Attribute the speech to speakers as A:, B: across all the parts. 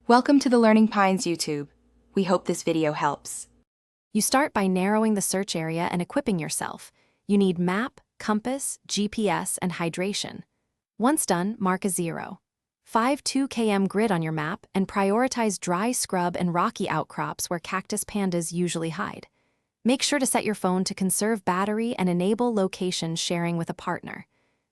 A: Welcome to the Learning Pines YouTube. We hope this video helps.
B: You start by narrowing the search area and equipping yourself. You need map, compass, GPS, and hydration. Once done, mark a 0. 2 km grid on your map and prioritize dry scrub and rocky outcrops where cactus pandas usually hide. Make sure to set your phone to conserve battery and enable location sharing with a partner.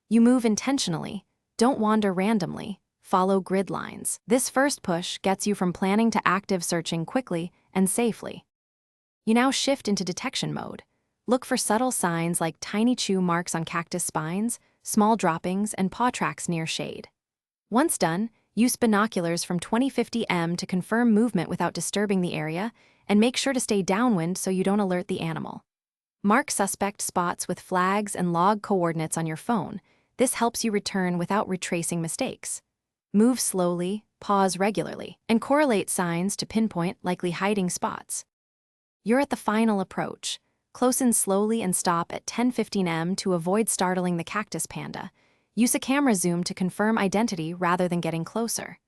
B: You move intentionally, don't wander randomly. Follow grid lines. This first push gets you from planning to active searching quickly and safely. You now shift into detection mode. Look for subtle signs like tiny chew marks on cactus spines, small droppings, and paw tracks near shade. Once done, use binoculars from 20-50 m to confirm movement without disturbing the area, and make sure to stay downwind so you don't alert the animal. Mark suspect spots with flags and log coordinates on your phone. This helps you return without retracing mistakes. Move slowly, pause regularly, and correlate signs to pinpoint likely hiding spots. You're at the final approach. Close in slowly and stop at 10-15 m to avoid startling the cactus panda. Use a camera zoom to confirm identity rather than getting closer.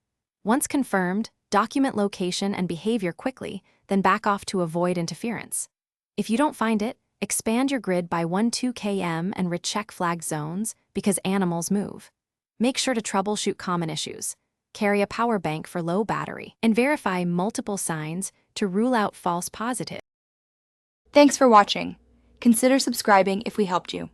B: Once confirmed, document location and behavior quickly, then back off to avoid interference. If you don't find it, expand your grid by 1-2 km and recheck flag zones because animals move. Make sure to troubleshoot common issues. Carry a power bank for low battery, and verify multiple signs to rule out false positives.
A: Thanks for watching. Consider subscribing if we helped you.